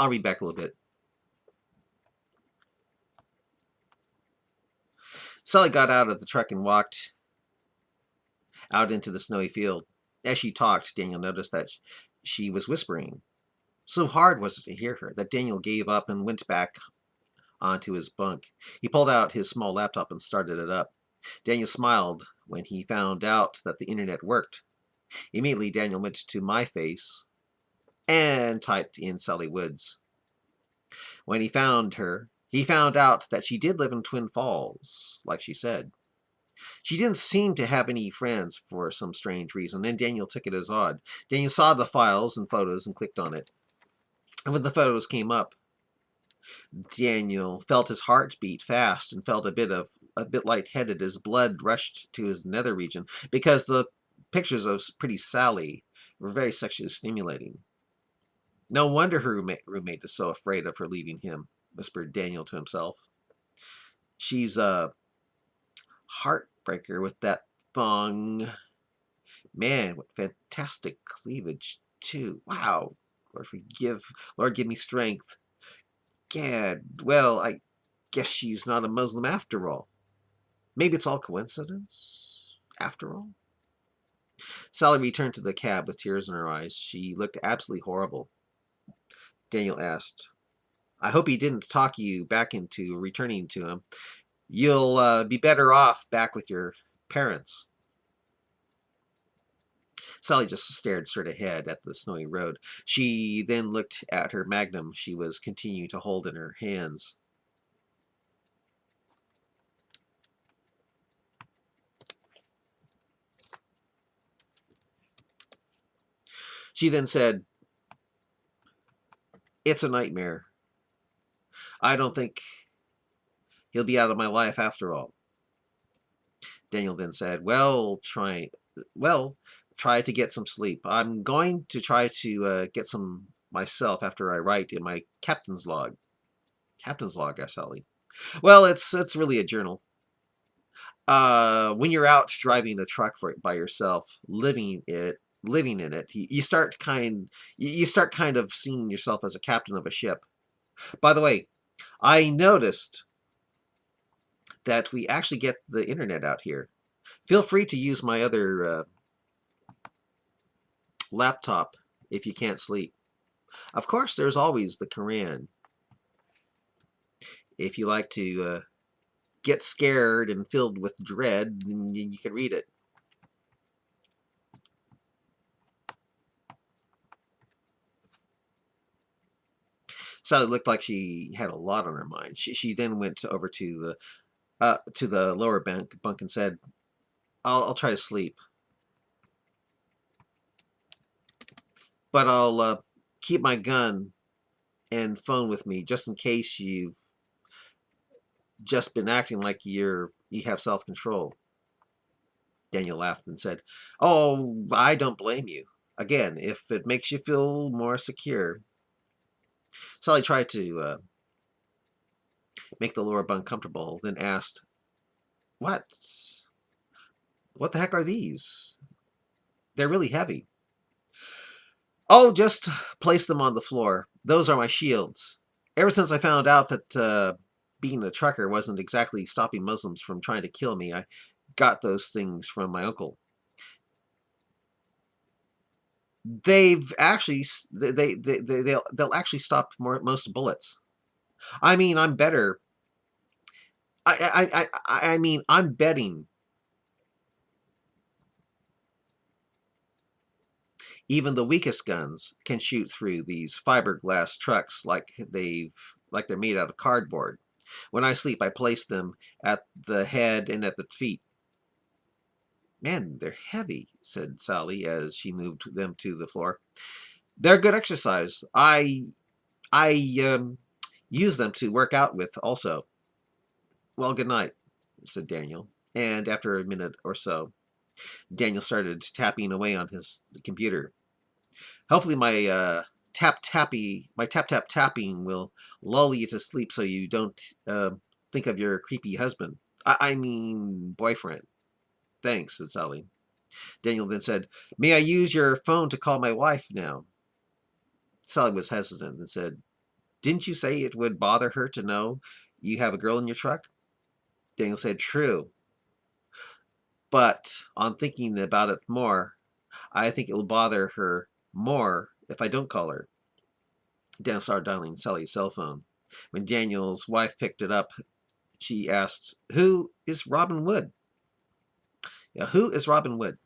I'll read back a little bit. Sally got out of the truck and walked out into the snowy field. As she talked, Daniel noticed that she was whispering. So hard was it to hear her that Daniel gave up and went back onto his bunk. He pulled out his small laptop and started it up. Daniel smiled when he found out that the internet worked. Immediately, Daniel went to my face and typed in Sally Woods. When he found her, he found out that she did live in Twin Falls, like she said. She didn't seem to have any friends for some strange reason, and Daniel took it as odd. Daniel saw the files and photos and clicked on it. And when the photos came up, Daniel felt his heart beat fast and felt a bit lightheaded as blood rushed to his nether region because the pictures of pretty Sally were very sexually stimulating. No wonder her roommate is so afraid of her leaving him, whispered Daniel to himself. She's a heartbreaker with that thong. Man, what fantastic cleavage, too. Wow. Lord, give me strength. Gad, well, I guess she's not a Muslim after all. Maybe it's all coincidence, after all. Sally returned to the cab with tears in her eyes. She looked absolutely horrible. Daniel asked, I hope he didn't talk you back into returning to him. You'll be better off back with your parents. Sally just stared straight ahead at the snowy road. She then looked at her magnum she was continuing to hold in her hands. She then said, It's a nightmare. I don't think he'll be out of my life after all. Daniel then said, try to get some sleep. I'm going to try to get some myself after I write in my captain's log. Captain's log, Sally. Well, it's really a journal. When you're out driving a truck by yourself, living in it, you start kind of seeing yourself as a captain of a ship. By the way, I noticed that we actually get the internet out here. Feel free to use my other laptop if you can't sleep. Of course, there's always the Quran. If you like to get scared and filled with dread, then you can read it. Sally looked like she had a lot on her mind. She then went over to the lower bunk and said, I'll try to sleep. But I'll keep my gun and phone with me just in case you've just been acting like you have self-control. Daniel laughed and said, Oh, I don't blame you. Again, if it makes you feel more secure. Sally tried to make the lower bunk comfortable, then asked, What the heck are these? They're really heavy. Oh, just place them on the floor. Those are my shields. Ever since I found out that being a trucker wasn't exactly stopping Muslims from trying to kill me, I got those things from my uncle. They'll actually stop most bullets. I mean, I'm better. I mean, I'm betting even the weakest guns can shoot through these fiberglass trucks like they're made out of cardboard. When I sleep, I place them at the head and at the feet. Man, they're heavy, said Sally as she moved them to the floor. They're good exercise. I use them to work out with also. Well, good night, said Daniel. And after a minute or so, Daniel started tapping away on his computer. Hopefully my tap-tapping will lull you to sleep so you don't think of your creepy husband. I mean boyfriend. Thanks, said Sally. Daniel then said, May I use your phone to call my wife now? Sally was hesitant and said, Didn't you say it would bother her to know you have a girl in your truck? Daniel said, true. But on thinking about it more, I think it will bother her more if I don't call her. Daniel started dialing Sally's cell phone. When Daniel's wife picked it up, she asked, who is Robin Wood? Yeah, who is Robin Wood?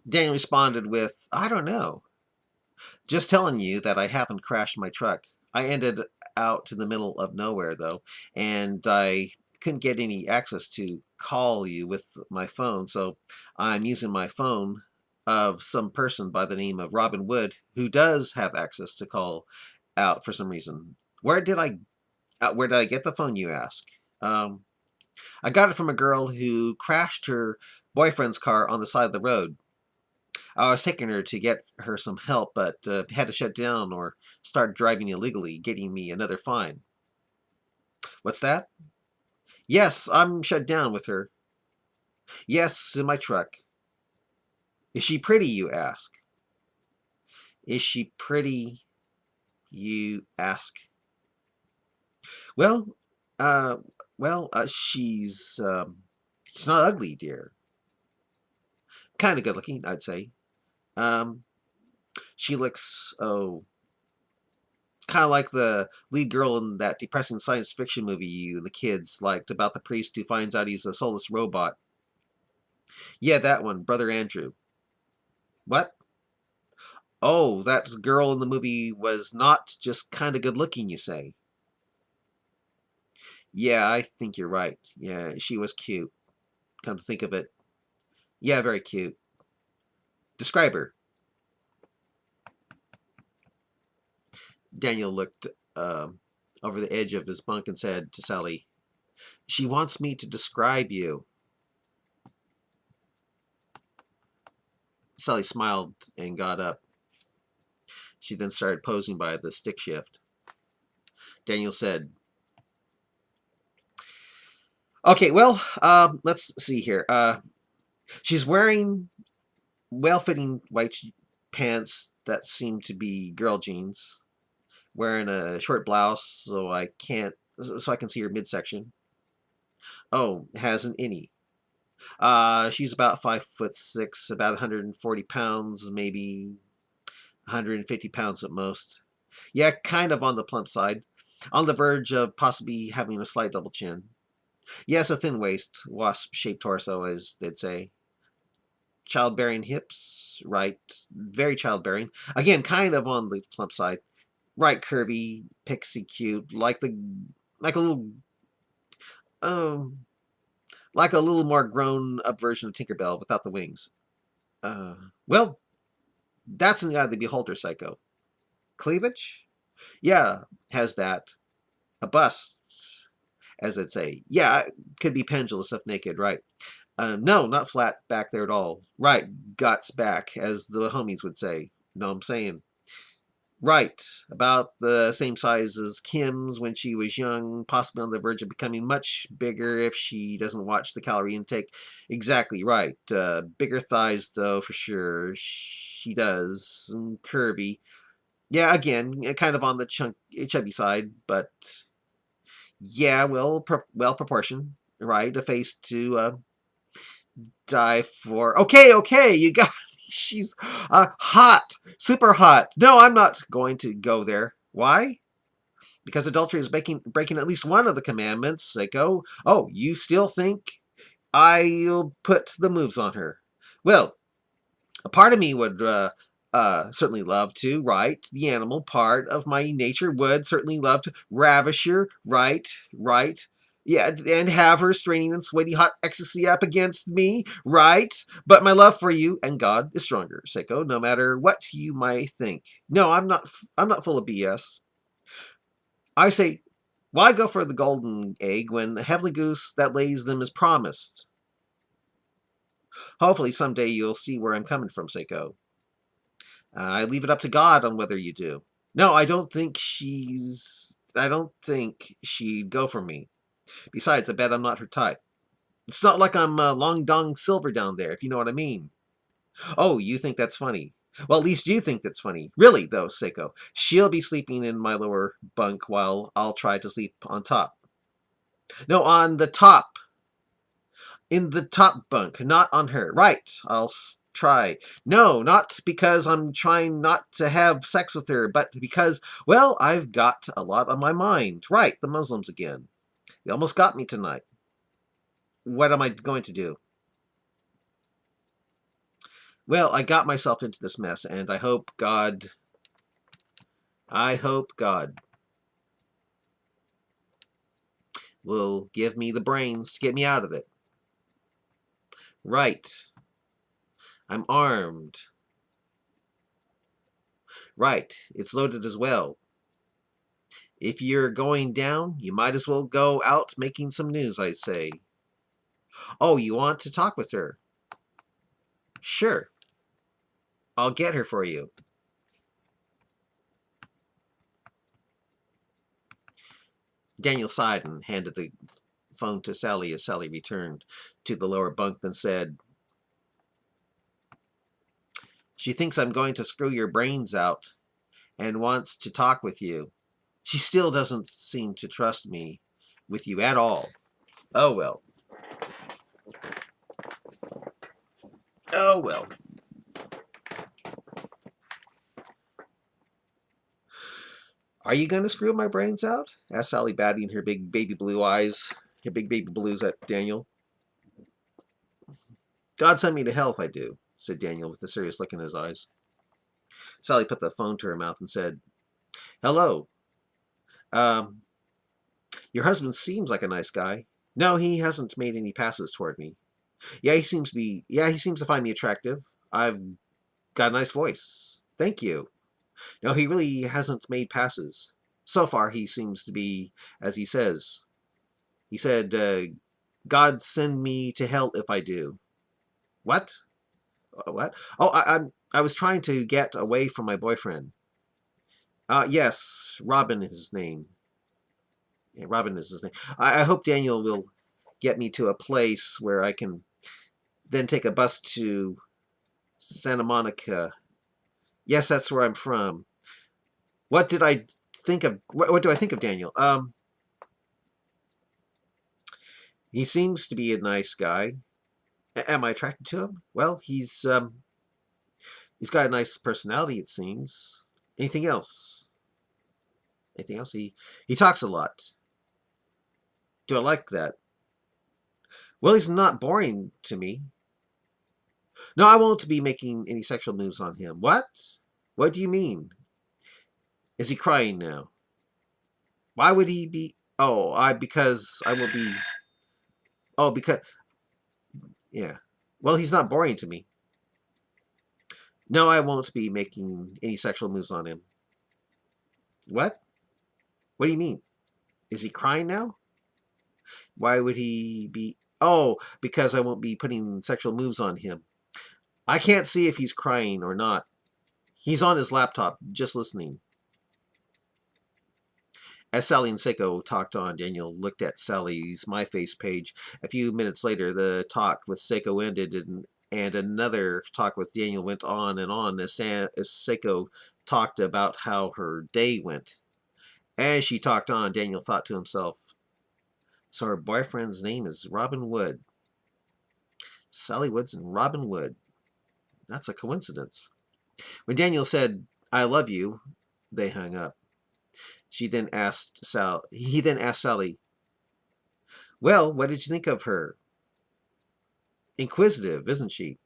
Daniel responded with, I don't know. Just telling you that I haven't crashed my truck. I ended out in the middle of nowhere, though, and I couldn't get any access to call you with my phone, so I'm using my phone of some person by the name of Robin Wood who does have access to call out for some reason. Where did I get the phone, you ask? Um, I got it from a girl who crashed her boyfriend's car on the side of the road. I was taking her to get her some help, but had to shut down or start driving illegally, getting me another fine. What's that? Yes, I'm shut down with her. Yes, in my truck. Is she pretty, you ask? Is she pretty, you ask? Well, uh, she's not ugly, dear. Kind of good looking, I'd say. Um, she looks, kind of like the lead girl in that depressing science fiction movie you and the kids liked about the priest who finds out he's a soulless robot. Yeah, that one, Brother Andrew. What? Oh, that girl in the movie was not just kind of good looking, you say? Yeah, I think you're right. Yeah, she was cute. Come to think of it. Yeah, very cute. Describe her. Daniel looked over the edge of his bunk and said to Sally, she wants me to describe you. Sally smiled and got up. She then started posing by the stick shift. Daniel said, okay, well, let's see here. She's wearing well-fitting white pants that seem to be girl jeans, wearing a short blouse so I can see her midsection. Oh, has an innie. She's about 5'6", about 140 pounds, maybe 150 pounds at most. Yeah, kind of on the plump side, on the verge of possibly having a slight double chin. Yes, a thin waist, wasp-shaped torso, as they'd say. Childbearing hips, right? Very childbearing. Again, kind of on the plump side. Right, curvy, pixie cute, like a little, um, like a little more grown-up version of Tinkerbell without the wings. Uh, well, that's in the eye of the beholder, psycho. Cleavage? Yeah, has that. A bust, as I'd say. Yeah, could be pendulous if naked, right? No, not flat back there at all. Right, guts back, as the homies would say. Know what I'm saying? Right, about the same size as Kim's when she was young, possibly on the verge of becoming much bigger if she doesn't watch the calorie intake. Exactly right. Bigger thighs, though, for sure. She does. And curvy. Yeah, again, kind of on the chubby side, but yeah, well proportioned. Right, a face to die for. Okay, you got. She's hot, super hot. No, I'm not going to go there. Why? Because adultery is breaking at least one of the commandments. Psycho. Oh, you still think I'll put the moves on her? Well, a part of me would certainly love to, right? The animal part of my nature would certainly love to ravish her, right. Yeah, and have her straining and sweaty hot ecstasy up against me, right? But my love for you and God is stronger, Seiko, no matter what you might think. No, I'm not full of BS. I say, why go for the golden egg when a heavenly goose that lays them is promised? Hopefully someday you'll see where I'm coming from, Seiko. I leave it up to God on whether you do. No, I don't think she'd go for me. Besides, I bet I'm not her type. It's not like I'm Long Dong Silver down there, if you know what I mean. Oh, you think that's funny? Well, at least you think that's funny. Really, though, Seiko. She'll be sleeping in my lower bunk while I'll try to sleep on top. No, on the top. In the top bunk, not on her. Right, try. No, not because I'm trying not to have sex with her, but because, well, I've got a lot on my mind. Right, the Muslims again. They almost got me tonight. What am I going to do? Well, I got myself into this mess, and I hope God will give me the brains to get me out of it. Right. I'm armed. Right. It's loaded as well. If you're going down, you might as well go out making some news, I'd say. Oh, you want to talk with her? Sure. I'll get her for you. Daniel sighed and handed the phone to Sally as Sally returned to the lower bunk, then said, She thinks I'm going to screw your brains out and wants to talk with you. She still doesn't seem to trust me with you at all. Oh, well. Oh, well. Are you going to screw my brains out? Asked Sally, batting her big baby blue eyes, her big baby blues at Daniel. God send me to hell if I do, said Daniel with a serious look in his eyes. Sally put the phone to her mouth and said, Hello. Your husband seems like a nice guy. No, he hasn't made any passes toward me. He seems to find me attractive. I've got a nice voice. Thank you. No, he really hasn't made passes. So far, he seems to be, as he says. He said, God send me to hell if I do. What? What? Oh, I was trying to get away from my boyfriend. Yes, Robin is his name. Yeah, Robin is his name. I hope Daniel will get me to a place where I can then take a bus to Santa Monica. Yes, that's where I'm from. What did I think of? What do I think of Daniel? He seems to be a nice guy. Am I attracted to him? Well, he's got a nice personality. It seems. Anything else? Anything else? He talks a lot. Do I like that? Well, he's not boring to me. No, I won't be making any sexual moves on him. What? What do you mean? Is he crying now? Why would he be? Oh, because I will be. Oh, because yeah. Well, he's not boring to me. No, I won't be making any sexual moves on him. What? What do you mean? Is he crying now? Why would he be? Oh, because I won't be putting sexual moves on him. I can't see if he's crying or not. He's on his laptop, just listening. As Sally and Seiko talked on, Daniel looked at Sally's MySpace page. A few minutes later, the talk with Seiko ended, and another talk with Daniel went on and on as Seiko talked about how her day went. As she talked on, Daniel thought to himself, so her boyfriend's name is Robin Wood. Sally Woods and Robin Wood. That's a coincidence. When Daniel said, I love you, they hung up. He then asked Sally, well, what did you think of her? Inquisitive, isn't she?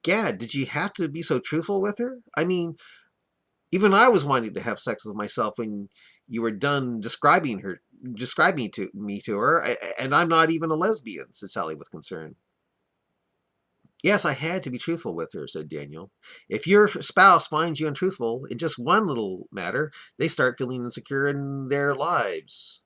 Gad, did you have to be so truthful with her? I mean, even I was wanting to have sex with myself when you were done describing me to her, and I'm not even a lesbian, said Sally with concern. Yes, I had to be truthful with her, said Daniel. If your spouse finds you untruthful in just one little matter, they start feeling insecure in their lives.